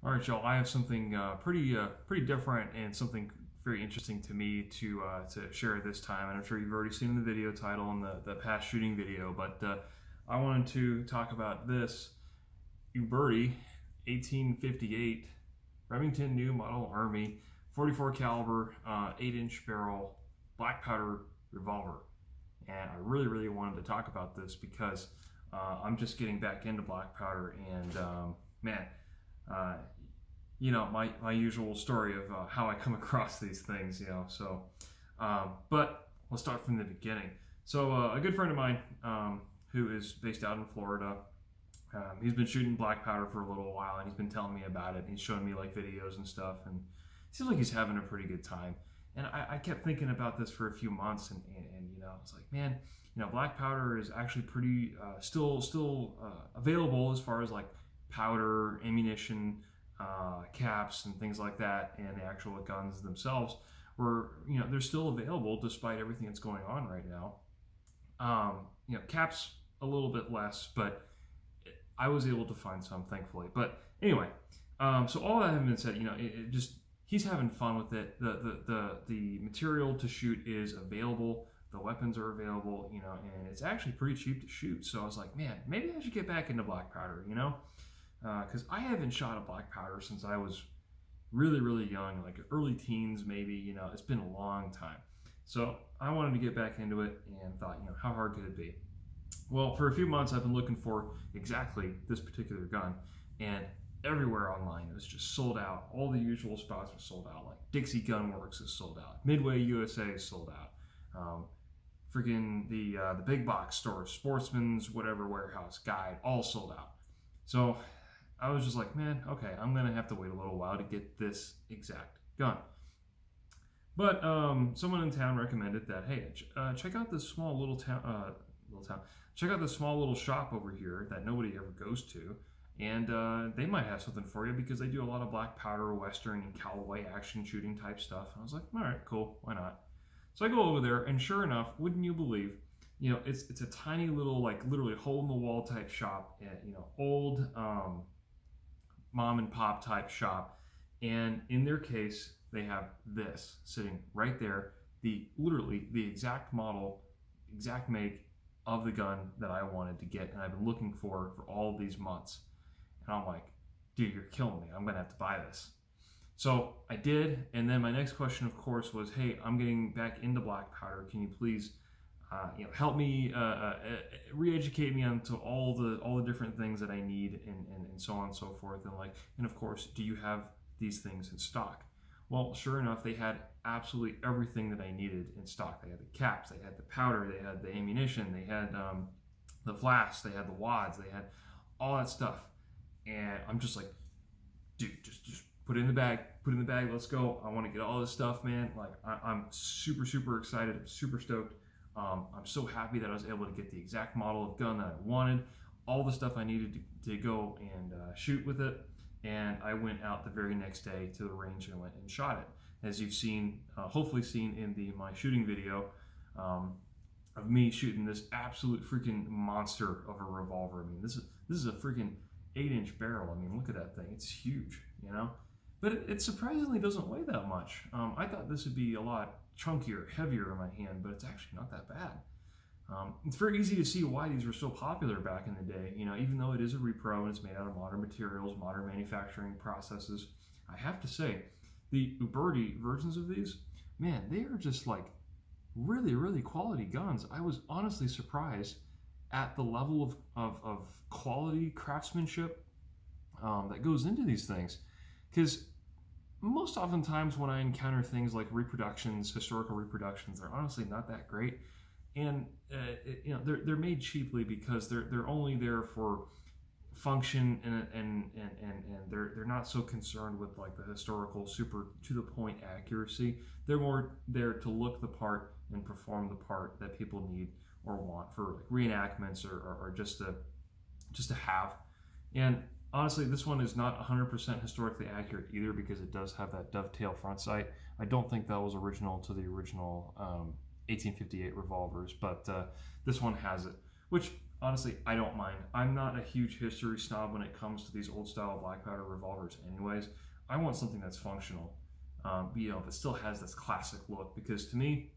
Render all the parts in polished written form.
All right, y'all. I have something pretty different and something very interesting to me to share this time. And I'm sure you've already seen in the video title and the past shooting video, but I wanted to talk about this Uberti 1858 Remington New Model Army 44 caliber 8-inch barrel black powder revolver. And I really wanted to talk about this because I'm just getting back into black powder, and man, you know, my usual story of how I come across these things, you know. So but we'll start from the beginning. So a good friend of mine who is based out in Florida, he's been shooting black powder for a little while, and he's been telling me about it, and he's showing me like videos and stuff, and it seems like he's having a pretty good time. And I kept thinking about this for a few months, and you know, it's like, man, you know, black powder is actually pretty still available as far as like powder, ammunition, caps, and things like that, and the actual guns themselves were, you know, they're still available despite everything that's going on right now. You know, caps a little bit less, but I was able to find some, thankfully. But anyway, so all that having been said, you know, it just, he's having fun with it. The material to shoot is available. The weapons are available, you know, and it's actually pretty cheap to shoot. So I was like, man, maybe I should get back into black powder, you know, because I haven't shot a black powder since I was really young, like early teens maybe. You know, it's been a long time. So I wanted to get back into it and thought, you know, how hard could it be? Well, for a few months I've been looking for exactly this particular gun, and everywhere online it was just sold out. All the usual spots are sold out. Like Dixie Gun Works is sold out, Midway USA is sold out, freaking the big box stores, Sportsman's whatever warehouse, Guide, all sold out. So I was just like, man, okay, I'm gonna have to wait a little while to get this exact gun. But someone in town recommended that, hey, check out this small little town, check out this small little shop over here that nobody ever goes to, and they might have something for you because they do a lot of black powder, western, and cowboy action shooting type stuff. And I was like, all right, cool, why not? So I go over there, and sure enough, wouldn't you believe, you know, it's a tiny little, like literally hole in the wall type shop, you know, old mom and pop type shop, and in their case they have this sitting right there, literally the exact model, exact make of the gun that I wanted to get and I've been looking for all these months. And I'm like, dude, you're killing me. I'm gonna have to buy this. So I did, and then my next question, of course, was, hey, I'm getting back into black powder. Can you please, you know, help me re-educate me onto all the different things that I need, and so on and so forth, and of course, do you have these things in stock? Well, sure enough, they had absolutely everything that I needed in stock. They had the caps, they had the powder, they had the ammunition, they had the flasks, they had the wads, they had all that stuff. And I'm just like, dude, just put it in the bag, let's go. I want to get all this stuff, man. Like, I'm super excited, I'm super stoked. I'm so happy that I was able to get the exact model of gun that I wanted, all the stuff I needed to go and shoot with it. And I went out the very next day to the range and went and shot it. As you've seen, hopefully seen in my shooting video of me shooting this absolute freaking monster of a revolver. I mean, this is a freaking 8-inch barrel. I mean, look at that thing. It's huge, you know? But it surprisingly doesn't weigh that much. I thought this would be a lot chunkier, heavier in my hand, but it's actually not that bad. It's very easy to see why these were so popular back in the day. You know, even though it is a repro and it's made out of modern materials, modern manufacturing processes, I have to say, the Uberti versions of these, man, they are just like really quality guns. I was honestly surprised at the level of quality craftsmanship that goes into these things. Because most oftentimes when I encounter things like reproductions, historical reproductions, they're honestly not that great. And you know, they're made cheaply because they're only there for function, and they're not so concerned with like the historical super to the point accuracy. They're more there to look the part and perform the part that people need or want for like reenactments or just to have. And honestly, this one is not 100% historically accurate either, because it does have that dovetail front sight. I don't think that was original to the original 1858 revolvers, but this one has it, which honestly, I don't mind. I'm not a huge history snob when it comes to these old style black powder revolvers anyways. I want something that's functional, but still has this classic look, because to me,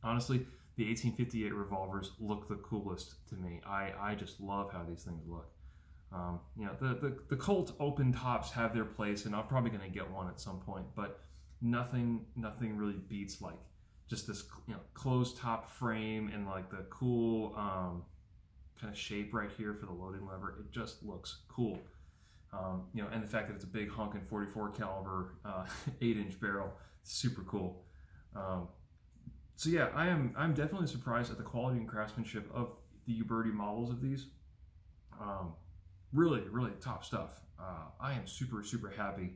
honestly, the 1858 revolvers look the coolest to me. I just love how these things look. The Colt open tops have their place, and I'm probably going to get one at some point, but nothing really beats like just this closed top frame and like the cool kind of shape right here for the loading lever. It just looks cool. And the fact that it's a big honking 44 caliber 8-inch barrel, super cool. So yeah, I'm definitely surprised at the quality and craftsmanship of the Uberti models of these. Really top stuff. I am super happy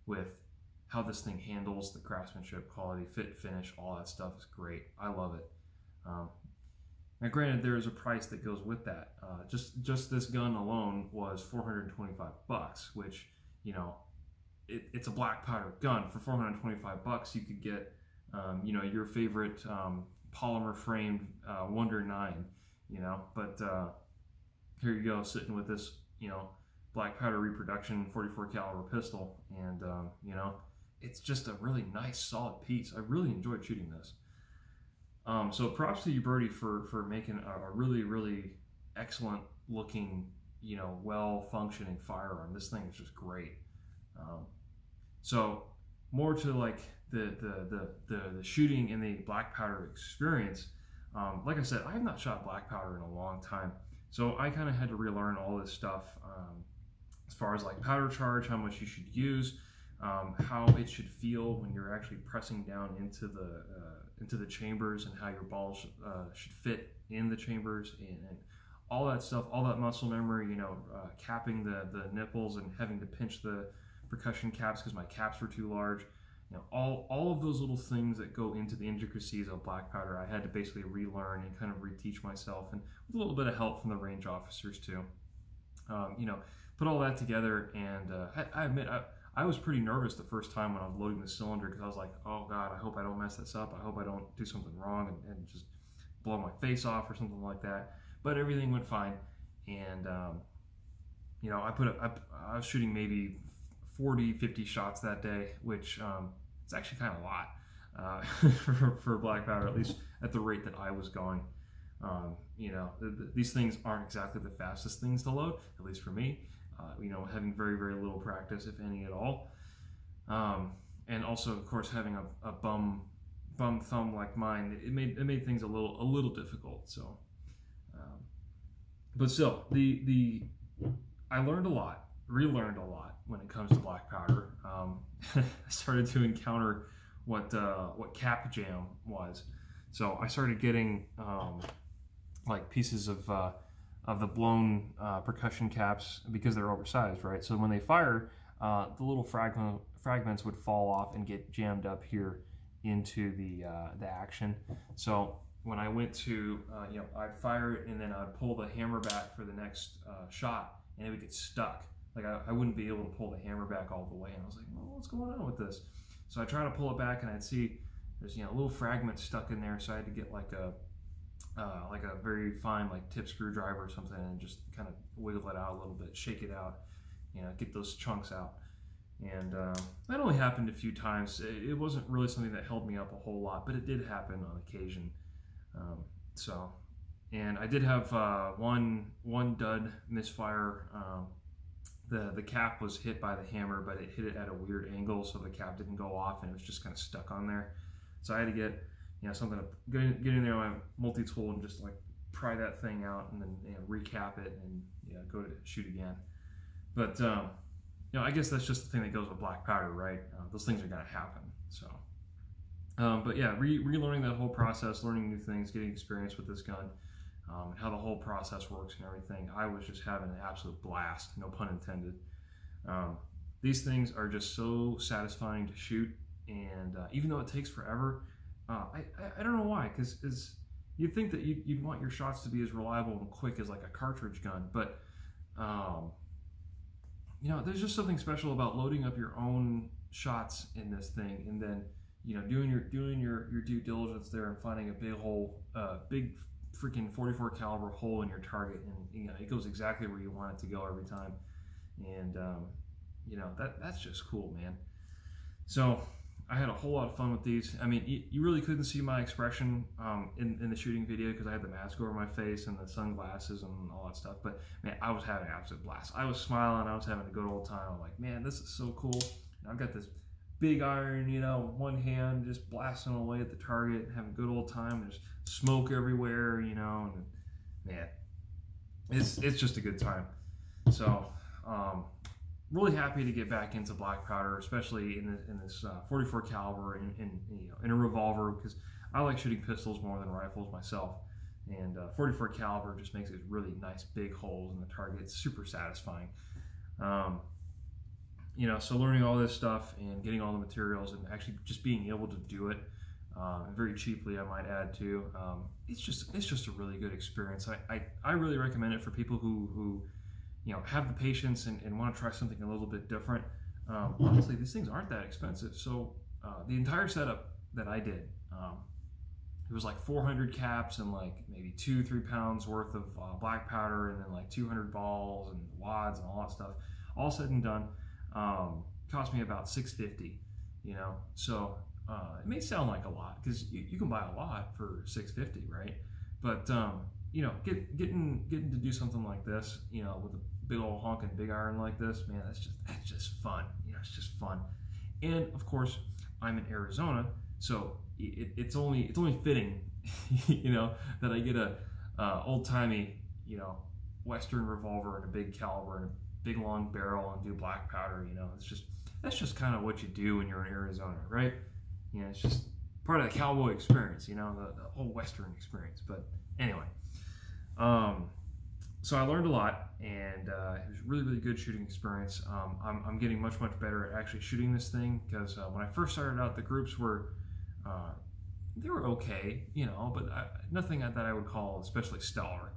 with how this thing handles, the craftsmanship, quality, fit, finish, all that stuff is great. I love it. Now granted, there is a price that goes with that. Just this gun alone was $425, which, it's a black powder gun. For $425 you could get your favorite polymer framed Wonder 9, but here you go, sitting with this black powder reproduction 44 caliber pistol, and it's just a really nice solid piece. I really enjoyed shooting this. So props to Uberti for making a really excellent looking, well functioning firearm. This thing is just great. So more to like the shooting in the black powder experience. Like I said, I have not shot black powder in a long time, so I kind of had to relearn all this stuff as far as like powder charge, how much you should use, how it should feel when you're actually pressing down into the chambers, and how your balls should fit in the chambers, and all that stuff, all that muscle memory, capping the nipples and having to pinch the percussion caps because my caps were too large. All of those little things that go into the intricacies of black powder, I had to basically relearn and kind of reteach myself, and with a little bit of help from the range officers too. Put all that together, and I admit I was pretty nervous the first time when I was loading the cylinder, because I was like, oh God, I hope I don't mess this up. I hope I don't do something wrong and just blow my face off or something like that. But everything went fine, and I was shooting maybe 40-50 shots that day, which it's actually kind of a lot for black powder, at least at the rate that I was going. These things aren't exactly the fastest things to load, at least for me. Having very little practice, if any at all, and also, of course, having a bum thumb like mine, it made things a little difficult. So, but still, I learned a lot, relearned a lot when it comes to black powder. I started to encounter what cap jam was. So I started getting like pieces of the blown percussion caps, because they're oversized, right? So when they fire, the little fragments would fall off and get jammed up here into the action. So when I went to, I'd fire it, and then I'd pull the hammer back for the next shot, and it would get stuck. Like I wouldn't be able to pull the hammer back all the way, and I was like, well, what's going on with this? So I try to pull it back, and I'd see there's a little fragment stuck in there, so I had to get like a very fine like tip screwdriver or something, and just kind of wiggle it out a little bit, shake it out, get those chunks out. And that only happened a few times. It wasn't really something that held me up a whole lot, but it did happen on occasion. And I did have one Dud Misfire. The cap was hit by the hammer, but it hit it at a weird angle, so the cap didn't go off, and it was just kind of stuck on there. So I had to get something to get in there on my multi-tool and just like pry that thing out, and then recap it, and go to shoot again. But I guess that's just the thing that goes with black powder, right? Those things are gonna happen. So, but yeah, relearning that whole process, learning new things, getting experience with this gun, how the whole process works and everything. I was just having an absolute blast, no pun intended. These things are just so satisfying to shoot, and even though it takes forever, I don't know why, because you'd think that you'd want your shots to be as reliable and quick as like a cartridge gun, but there's just something special about loading up your own shots in this thing, and then doing your due diligence there and finding a big freaking 44 caliber hole in your target, and you know it goes exactly where you want it to go every time. And you know that's just cool, man. So I had a whole lot of fun with these. I mean, you really couldn't see my expression in the shooting video because I had the mask over my face and the sunglasses and all that stuff. But man, I was having an absolute blast. I was smiling. I was having a good old time. I'm like, man, this is so cool. And I've got this big iron, you know, one hand just blasting away at the target, having a good old time. There's smoke everywhere, you know, and man, it's just a good time. So really happy to get back into black powder, especially in this 44 caliber in you know, in a revolver, because I like shooting pistols more than rifles myself, and 44 caliber just makes it really nice big holes in the target. It's super satisfying. You know, so learning all this stuff and getting all the materials and actually just being able to do it very cheaply, I might add too. It's just a really good experience. I really recommend it for people who you know, have the patience and want to try something a little bit different. Honestly, these things aren't that expensive. So the entire setup that I did, it was like 400 caps and like maybe 2-3 pounds worth of black powder, and then like 200 balls and wads and all that stuff. All said and done, cost me about $650. You know, so it may sound like a lot because you can buy a lot for $650, right? But you know, getting to do something like this, you know, with a big old honking big iron like this, man, that's just fun. You know, it's just fun. And of course, I'm in Arizona, so it's only fitting, you know, that I get a old timey, you know, Western revolver and a big caliber and a big long barrel and do black powder. You know, that's just kind of what you do when you're in Arizona, right? You know, it's just part of the cowboy experience, you know, the whole Western experience. But anyway. So I learned a lot, and it was really, really good shooting experience. I'm getting much better at actually shooting this thing, because when I first started out, the groups were, they were okay, you know, but nothing that I would call especially stellar.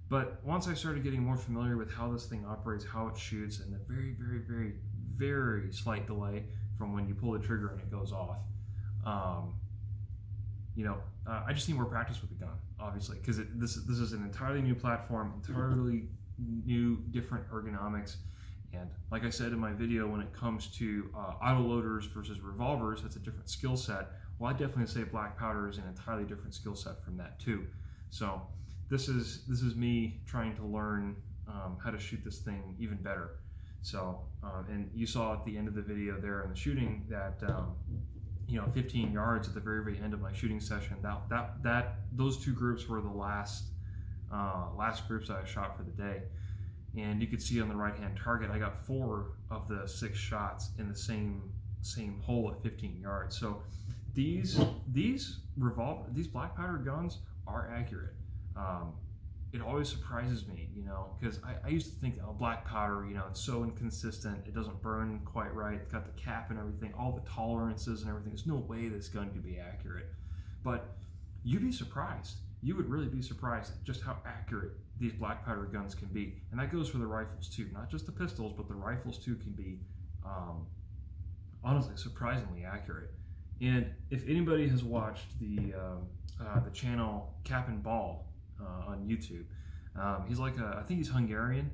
But once I started getting more familiar with how this thing operates, how it shoots, and the very, very, very, very slight delay from when you pull the trigger and it goes off, you know, I just need more practice with the gun, obviously, because this is an entirely new platform, entirely new, different ergonomics. And like I said in my video, when it comes to autoloaders versus revolvers, that's a different skill set. Well, I definitely say black powder is an entirely different skill set from that too. So this is me trying to learn how to shoot this thing even better. So and you saw at the end of the video there in the shooting that you know, 15 yards at the very, very end of my shooting session. Those two groups were the last groups that I shot for the day. And you could see on the right-hand target, I got 4 of the 6 shots in the same hole at 15 yards. So these black powder guns are accurate. It always surprises me, you know, because I used to think, oh, black powder, you know, it's so inconsistent, it doesn't burn quite right, it's got the cap and everything, all the tolerances and everything. There's no way this gun could be accurate. But you'd be surprised. You would really be surprised at just how accurate these black powder guns can be. And that goes for the rifles too, not just the pistols, but the rifles too can be, honestly, surprisingly accurate. And if anybody has watched the channel Cap and Ball on YouTube, he's like I think he's Hungarian,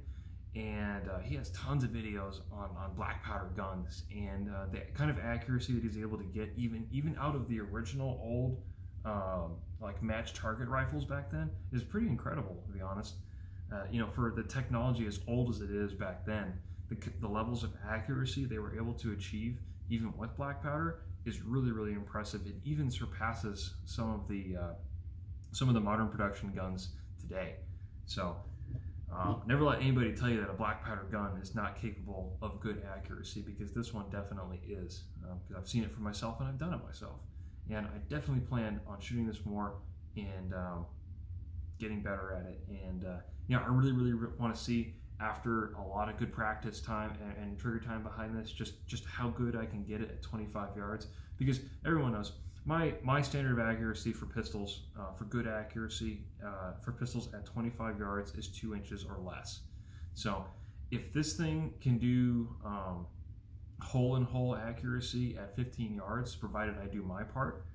and he has tons of videos on black powder guns, and the kind of accuracy that he's able to get even out of the original old like match target rifles back then is pretty incredible, to be honest. You know, for the technology as old as it is back then, the levels of accuracy they were able to achieve even with black powder is really, really impressive. It even surpasses some of the modern production guns today. So never let anybody tell you that a black powder gun is not capable of good accuracy, because this one definitely is. Because I've seen it for myself and I've done it myself. And I definitely plan on shooting this more and getting better at it. And you know, I really, really want to see, after a lot of good practice time and trigger time behind this, just how good I can get it at 25 yards. Because everyone knows my standard of accuracy for pistols, for good accuracy for pistols at 25 yards is 2 inches or less. So if this thing can do hole-in-hole accuracy at 15 yards, provided I do my part,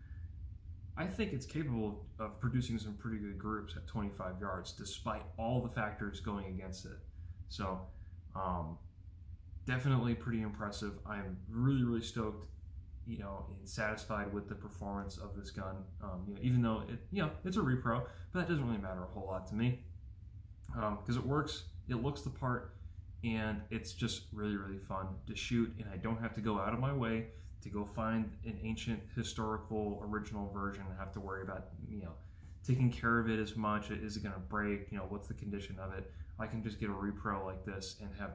I think it's capable of producing some pretty good groups at 25 yards, despite all the factors going against it. So definitely pretty impressive. I'm really stoked, you know, and satisfied with the performance of this gun. You know, even though it's a repro, but that doesn't really matter a whole lot to me, because it works, it looks the part, and it's just really fun to shoot. And I don't have to go out of my way to go find an ancient historical original version and have to worry about, you know, taking care of it as much. Is it going to break? You know, what's the condition of it? I can just get a repro like this and have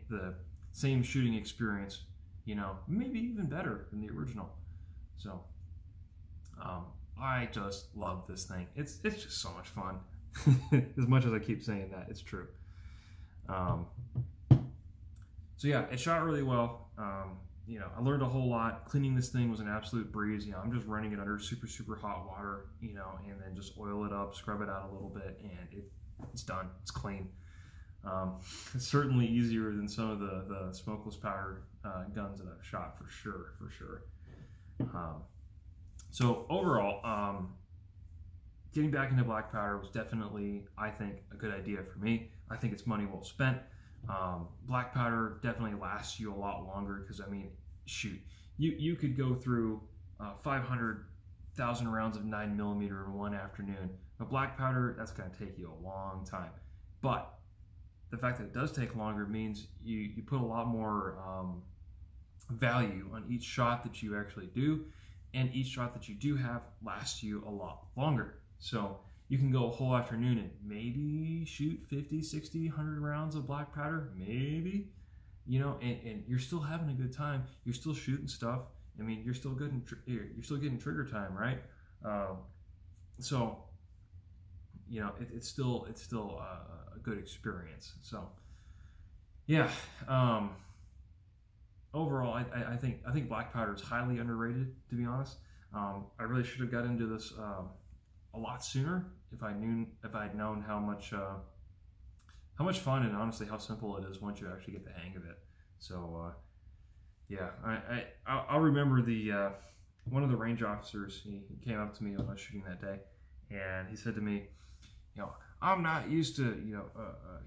the same shooting experience, you know, maybe even better than the original. So I just love this thing. It's just so much fun. As much as I keep saying that, it's true. So yeah, it shot really well. You know, I learned a whole lot. Cleaning this thing was an absolute breeze. You know, I'm just running it under super hot water, you know, and then just oil it up, scrub it out a little bit, and it's done. It's clean. It's certainly easier than some of the smokeless powder guns that I've shot, for sure. So overall, getting back into black powder was definitely, I think, a good idea for me. I think it's money well spent. Black powder definitely lasts you a lot longer, because I mean, shoot, you could go through 500,000 rounds of 9mm in one afternoon. But black powder, that's going to take you a long time. But the fact that it does take longer means you put a lot more value on each shot that you actually do, and each shot that you do have lasts you a lot longer. So you can go a whole afternoon and maybe shoot 50, 60, 100 rounds of black powder, maybe, you know, and you're still having a good time. You're still shooting stuff. I mean, you're still getting trigger time, right? So, you know, it's still a good experience. So, yeah. Overall, I think black powder is highly underrated, to be honest. I really should have got into this a lot sooner if I'd known how much fun and honestly how simple it is once you actually get the hang of it. So yeah, I'll remember the one of the range officers. He came up to me when I was shooting that day, and he said to me, you know, I'm not used to, you know,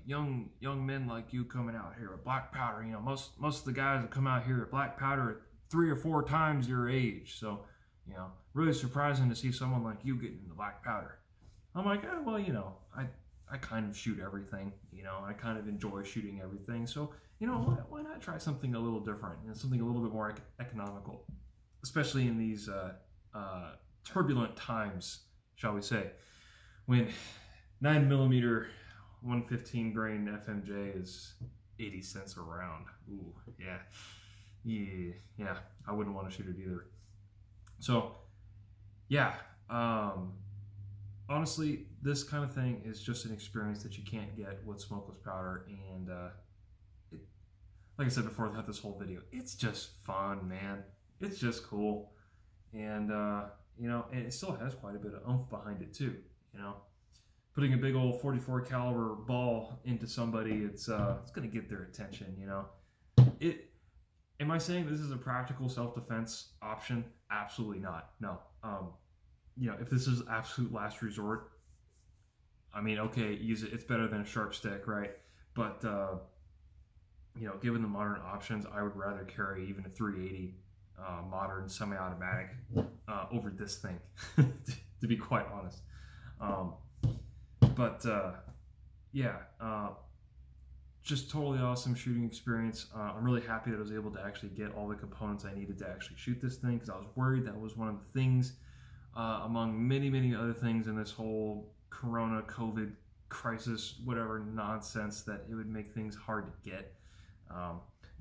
young men like you coming out here with black powder. You know, most of the guys that come out here with black powder are 3 or 4 times your age. So, you know, really surprising to see someone like you getting into black powder. I'm like, oh, well, you know, I kind of shoot everything. You know, I kind of enjoy shooting everything. So, you know, why not try something a little different, and something a little bit more economical, especially in these turbulent times, shall we say, when 9mm 115 grain FMJ is 80 cents a round. Ooh, yeah, I wouldn't want to shoot it either. So, yeah, honestly, this kind of thing is just an experience that you can't get with smokeless powder, and like I said before, throughout this whole video, it's just fun, man. It's just cool, and you know, and it still has quite a bit of oomph behind it too. You know, putting a big old 44 caliber ball into somebody, it's gonna get their attention. You know, Am I saying this is a practical self-defense option? Absolutely not. No. You know, if this is absolute last resort, I mean, okay, use it. It's better than a sharp stick, right? But you know, given the modern options, I would rather carry even a 380 modern semi-automatic over this thing, to be quite honest. Yeah, just totally awesome shooting experience. I'm really happy that I was able to actually get all the components I needed to actually shoot this thing, because I was worried that was one of the things, among many other things in this whole Corona, COVID crisis, whatever nonsense, that it would make things hard to get.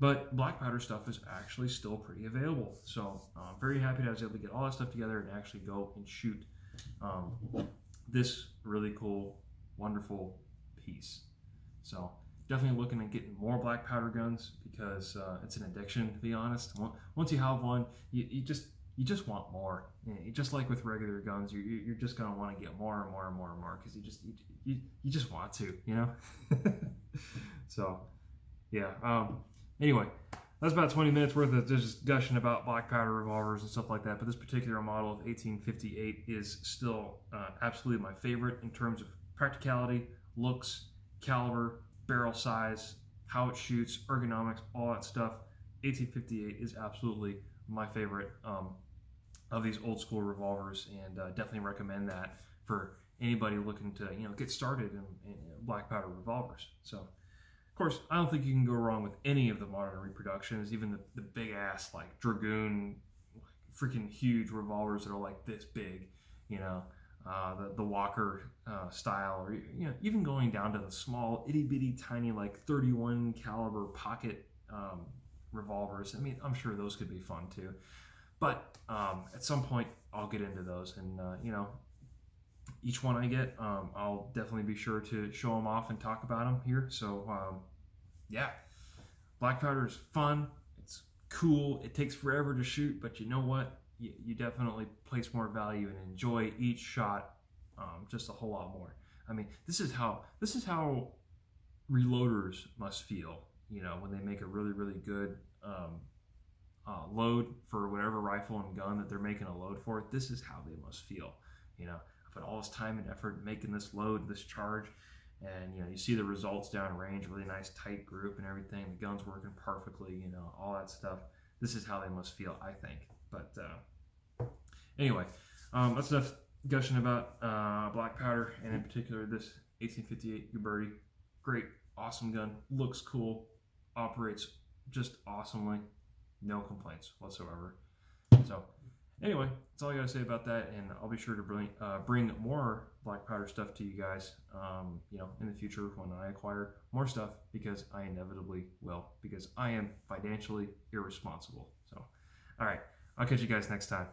But black powder stuff is actually still pretty available. So I'm very happy that I was able to get all that stuff together and actually go and shoot this really cool, wonderful piece. So definitely looking at getting more black powder guns, because it's an addiction, to be honest. Once you have one, you just want more. You just like with regular guns, you're just gonna want to get more and more and more and more, because you just want to, you know. So yeah. Anyway, that's about 20 minutes worth of discussion about black powder revolvers and stuff like that. But this particular model of 1858 is still absolutely my favorite in terms of practicality, looks, caliber, barrel size, how it shoots, ergonomics, all that stuff. 1858 is absolutely my favorite of these old school revolvers, and definitely recommend that for anybody looking to get started in black powder revolvers. So, of course, I don't think you can go wrong with any of the modern reproductions, even the big ass like Dragoon, freaking huge revolvers that are like this big, the Walker style, or even going down to the small itty bitty tiny like 31 caliber pocket revolvers. I mean, I'm sure those could be fun too, but at some point I'll get into those, and each one I get, I'll definitely be sure to show them off and talk about them here. So yeah, black powder is fun, it's cool, it takes forever to shoot, but you know what, you definitely place more value and enjoy each shot just a whole lot more. I mean, this is how reloaders must feel, when they make a really, really good load for whatever rifle and gun that they're making a load for. This is how they must feel. I put all this time and effort making this load, this charge, and you see the results down range, really nice tight group and everything, the gun's working perfectly, all that stuff. This is how they must feel, I think. But anyway, that's enough gushing about black powder, and in particular this 1858 Uberti. Great, awesome gun, looks cool, operates just awesomely, no complaints whatsoever. So anyway, that's all I gotta say about that, and I'll be sure to bring more black powder stuff to you guys, in the future when I acquire more stuff, because I inevitably will, because I am financially irresponsible. So, all right, I'll catch you guys next time.